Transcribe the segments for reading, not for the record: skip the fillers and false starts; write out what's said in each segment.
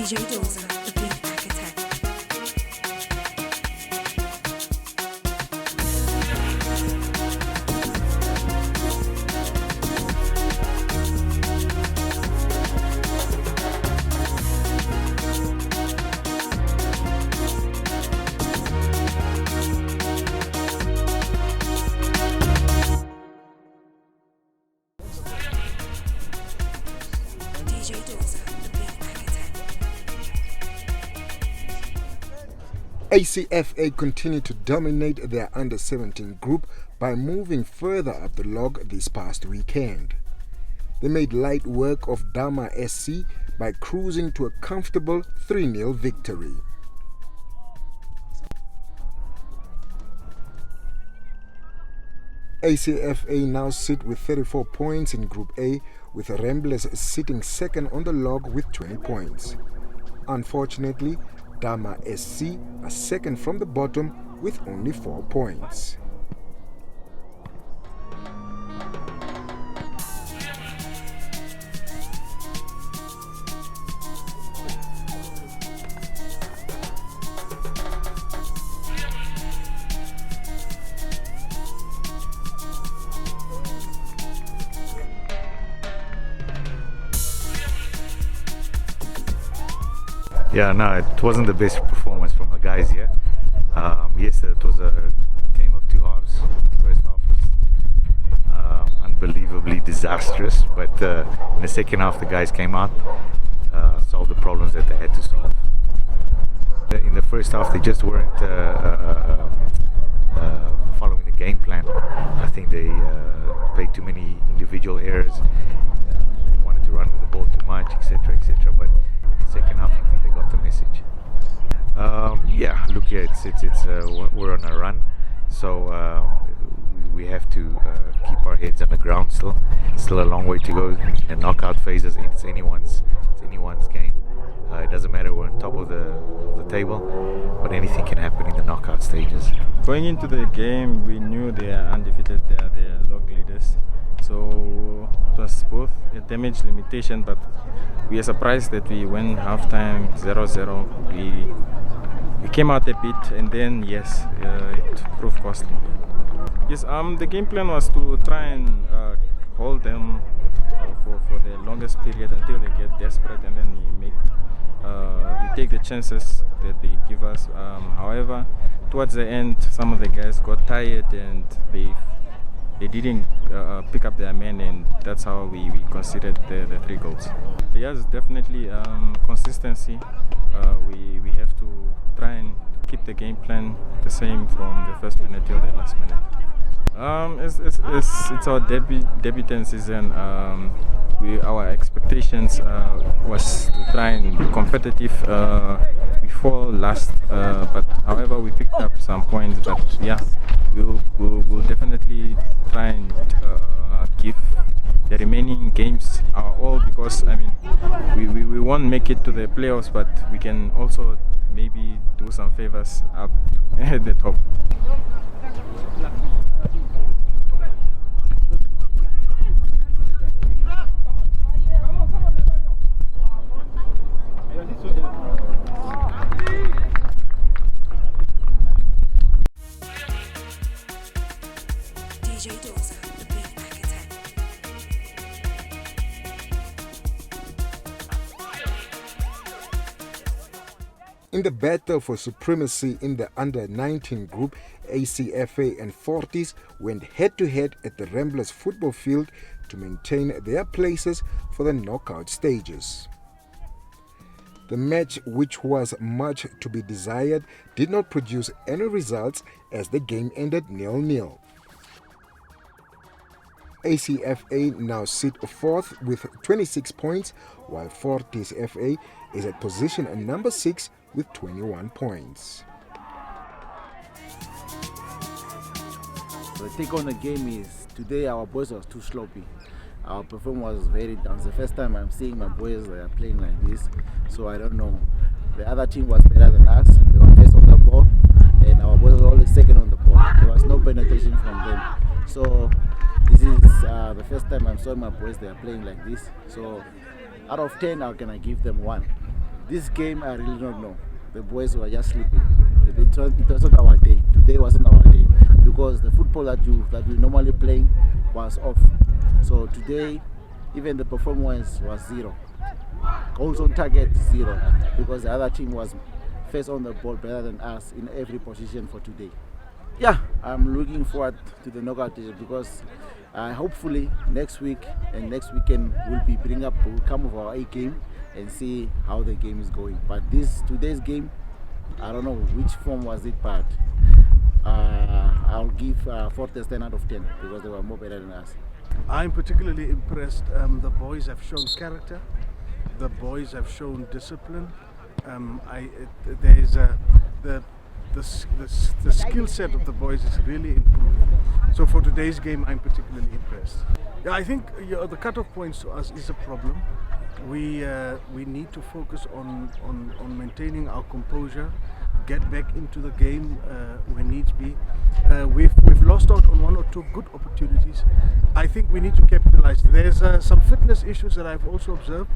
DJ Dozer, the beat architect. DJ Dozer, the beat architect. ACFA continued to dominate their under-17 group by moving further up the log this past weekend. They made light work of Dama SC by cruising to a comfortable 3-0 victory. ACFA now sit with 34 points in Group A, with Ramblers sitting second on the log with 20 points. Unfortunately, Dama SC are second from the bottom with only 4 points. Yeah, no, it wasn't the best performance from the guys here. Yes, it was a game of two halves. The first half was unbelievably disastrous, but in the second half the guys came out, solved the problems that they had to solve. In the first half they just weren't following the game plan. I think they played too many individual errors, they wanted to run with the ball too much, etc., etc. But second half, I think they got the message. Yeah, look here, we're on a run, so we have to keep our heads on the ground still. Still a long way to go. The knockout phases, it's anyone's game. It doesn't matter we're on top of the table, but anything can happen in the knockout stages. Going into the game, we knew they are undefeated. They are the log leaders. So it was both a damage limitation, but we are surprised that we went halftime 0-0. We came out a bit, and then yes, it proved costly. Yes, the game plan was to try and hold them for the longest period until they get desperate, and then we take the chances that they give us. However, towards the end, some of the guys got tired and they didn't pick up their men, and that's how we considered the 3 goals. Yes, definitely consistency. We have to try and keep the game plan the same from the first minute till the last minute. It's our debutant season. Our expectations was to try and be competitive before last, but however we picked up some points. But yeah, we'll definitely try and give the remaining games our all, because I mean we won't make it to the playoffs, but we can also maybe do some favors up at the top. DJ Dozer, the beat architect. In the battle for supremacy in the under-19 group, ACFA and Forties went head-to-head at the Ramblers football field to maintain their places for the knockout stages. The match, which was much to be desired, did not produce any results as the game ended 0-0. ACFA now sit 4th with 26 points, while Fortis FA is at position at number 6 with 21 points. The take on the game is today our boys was too sloppy. Our performance was very down. It's the first time I'm seeing my boys playing like this, so I don't know. The other team was better than us. They were first on the ball, and our boys were always second on the ball. There was no penetration from them. So this is the first time I'm showing my boys they are playing like this. So out of 10, how can I give them 1? This game, I really don't know. The boys were just sleeping. It wasn't our day. Today wasn't our day because the football that we normally play was off. So today, even the performance was zero. Goals on target, zero, because the other team was face on the ball better than us in every position for today. Yeah, I'm looking forward to the knockout because hopefully next week and next weekend we'll come with our A game and see how the game is going. But today's game, I don't know which form was it, but I'll give Fortes 10 out of 10 because they were more better than us. I'm particularly impressed. The boys have shown character. The boys have shown discipline. The skill set of the boys is really improving. So for today's game, I'm particularly impressed. Yeah, I think the cutoff points to us is a problem. We need to focus on maintaining our composure, get back into the game when needs be. We've lost out on one or two good opportunities. I think we need to capitalize. There's some fitness issues that I've also observed.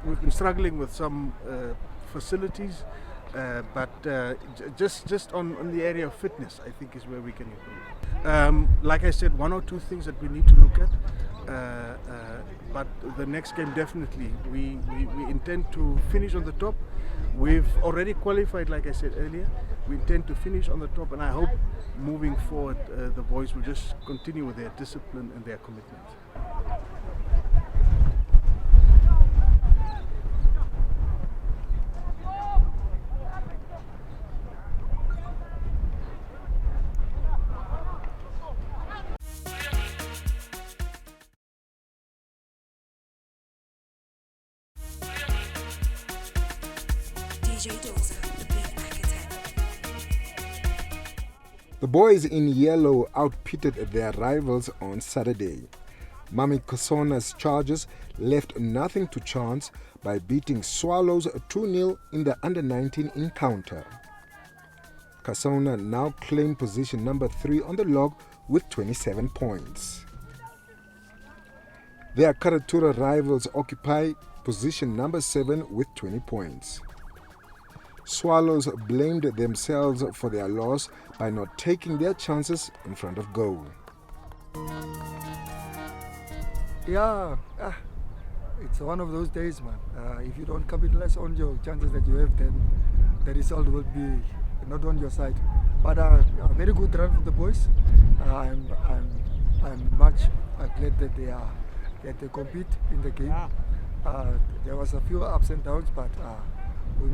We've been struggling with some facilities, but just on the area of fitness, I think is where we can improve. Like I said, one or two things that we need to look at. But the next game, definitely, we intend to finish on the top. We've already qualified, like I said earlier. We intend to finish on the top, and I hope moving forward the boys will just continue with their discipline and their commitment. DJ Dozer, the beat architect. The boys in yellow outpitted their rivals on Saturday. Mami Kasona's Chargers left nothing to chance by beating Swallows 2-0 in the under-19 encounter. Kasona now claim position number 3 on the log with 27 points. Their Karatura rivals occupy position number 7 with 20 points. Swallows blamed themselves for their loss by not taking their chances in front of goal. Yeah, it's one of those days, man. If you don't capitalize on your chances that you have, then the result will be not on your side. But a very good run for the boys. I'm much glad that they compete in the game. There was a few ups and downs, but we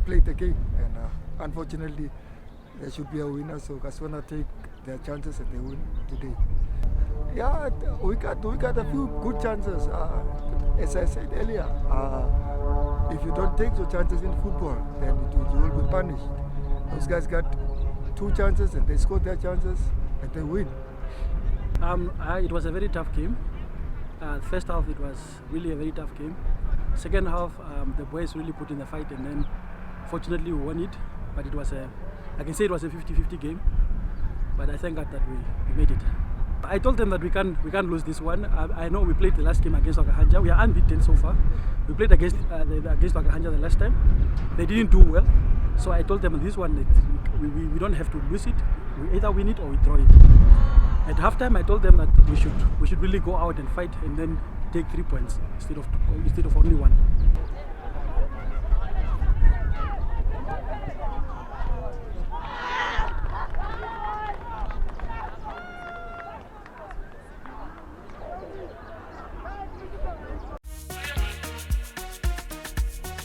played the game, and unfortunately there should be a winner. So Kasona take their chances and they win today. Yeah, we got a few good chances. As I said earlier, if you don't take your chances in football, then you will be punished. Those guys got 2 chances and they scored their chances and they win. It was a very tough game. First half, it was really a very tough game. Second half, the boys really put in the fight, and then fortunately we won it. But it was I can say it was a 50-50 game. But I thank God that we made it. I told them that we can't lose this one. I know we played the last game against Wakahanja. We are unbeaten so far. We played against Wakahanja the last time. They didn't do well. So I told them this one we don't have to lose it. We either win it or we draw it. At halftime, I told them that we should really go out and fight and then take 3 points instead of only 1.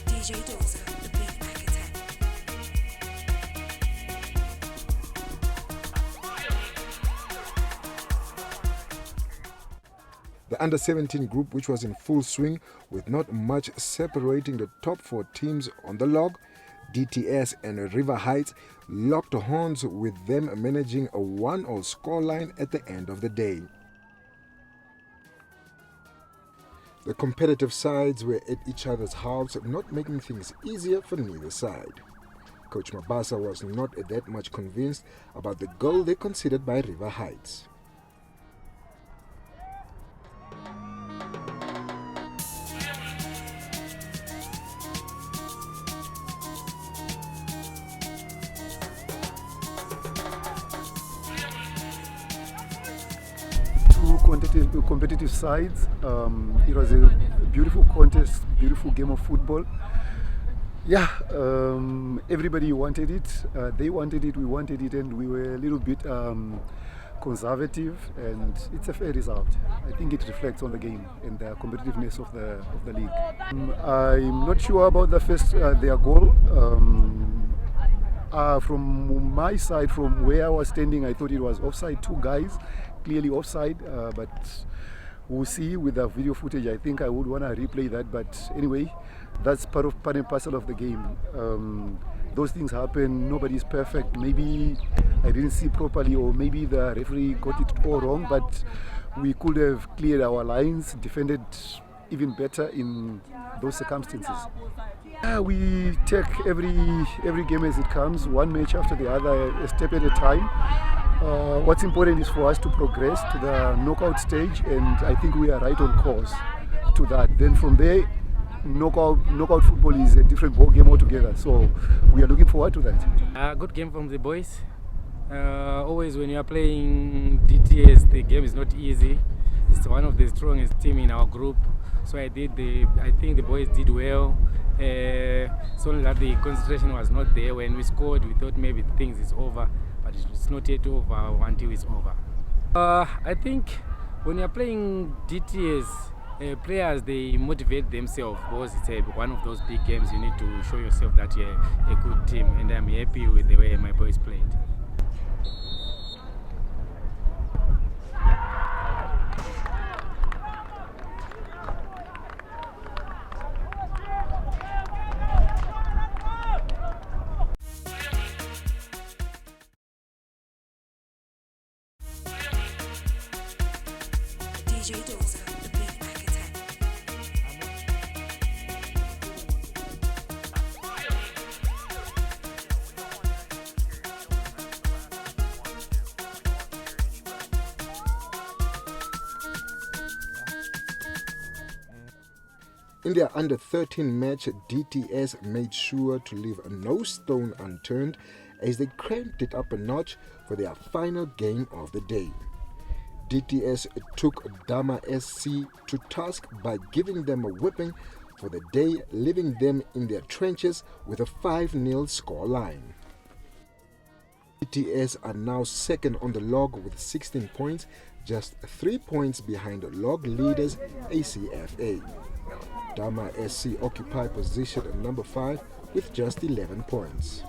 DJ Dozer, the beat architect. The under-17 group, which was in full swing with not much separating the top 4 teams on the log, DTS and River Heights, locked horns with them managing a 1-1 scoreline at the end of the day. The competitive sides were at each other's halves, not making things easier for neither side. Coach Mabasa was not that much convinced about the goal they conceded by River Heights. competitive sides. It was a beautiful contest, beautiful game of football. Yeah, everybody wanted it. They wanted it, we wanted it, and we were a little bit conservative, and it's a fair result. I think it reflects on the game and the competitiveness of the league. I'm not sure about their goal. From my side, from where I was standing, I thought it was offside. 2 guys, clearly offside, but we'll see with the video footage. I think I would want to replay that, but anyway, that's part and parcel of the game. Those things happen, nobody's perfect. Maybe I didn't see properly, or maybe the referee got it all wrong, but we could have cleared our lines, defended even better in those circumstances. Yeah, we take every game as it comes, one match after the other, a step at a time. What's important is for us to progress to the knockout stage, and I think we are right on course to that. Then from there, knockout football is a different ball game altogether, so we are looking forward to that. Good game from the boys. Always when you are playing DTS, the game is not easy. It's one of the strongest team in our group, so I think the boys did well. It's only that the concentration was not there. When we scored, we thought maybe things is over, but it's not yet over until it's over. I think when you're playing DTS, players, they motivate themselves because it's one of those big games. You need to show yourself that you're a good team, and I'm happy with the way my boys played. DJ Dozer, the beat architect. In their under-13 match, DTS made sure to leave no stone unturned as they cranked it up a notch for their final game of the day. DTS took Dama SC to task by giving them a whipping for the day, leaving them in their trenches with a 5-0 scoreline. DTS are now second on the log with 16 points, just 3 points behind log leaders ACFA. Dama SC occupy position at number 5 with just 11 points.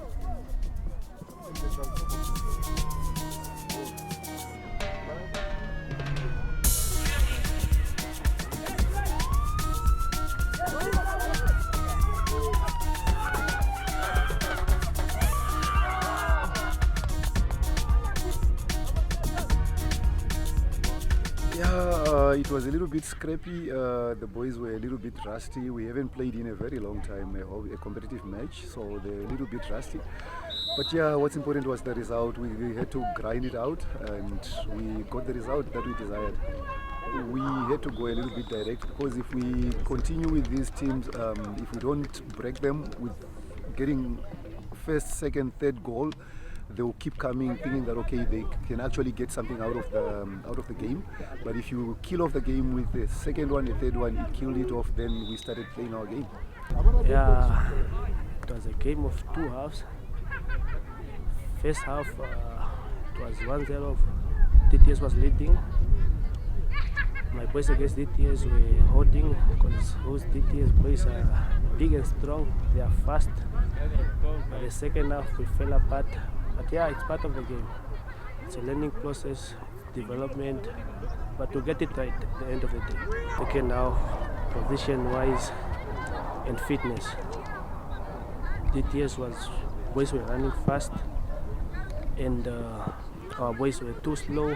It was a little bit scrappy. The boys were a little bit rusty. We haven't played in a very long time a competitive match, so they're a little bit rusty. But yeah, what's important was the result. We had to grind it out, and we got the result that we desired. We had to go a little bit direct, because if we continue with these teams, if we don't break them with getting first, second, third goal, they will keep coming thinking that okay, they can actually get something out of the game. But if you kill off the game with the second one, the third one, it killed it off, then we started playing our game. Yeah, it was a game of 2 halves. First half, it was 1-0. DTS was leading. My boys against DTS were holding, because those DTS boys are big and strong. They are fast. But the second half, we fell apart. But yeah, it's part of the game. It's a learning process, development, but to get it right at the end of the day. Okay, now, position-wise and fitness. DTS boys were running fast, and our boys were too slow,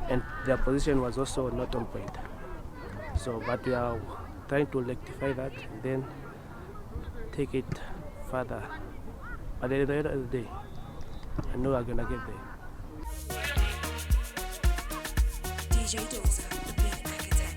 and their position was also not on point. So, but we are trying to rectify that and then take it further. But at the end of the day, I know we're gonna get there. DJ Dozer, the beat architect.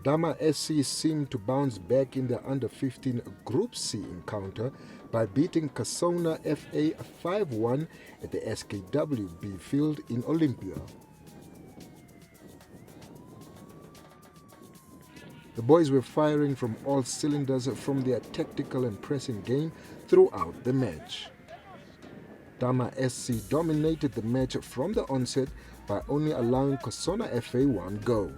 Dama SC seemed to bounce back in their under-15 Group C encounter by beating Kasona FA 5-1 at the SKWB field in Olympia. The boys were firing from all cylinders from their tactical and pressing game throughout the match. Dama SC dominated the match from the onset by only allowing Kasona FA one goal.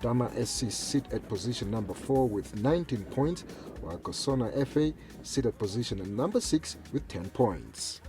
Dama SC sit at position number 4 with 19 points, while Kasona FA sit at position number 6 with 10 points.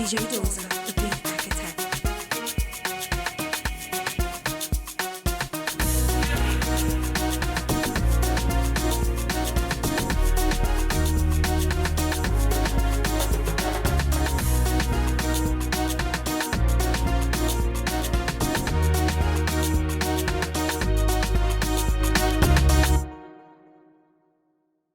DJ Dozer.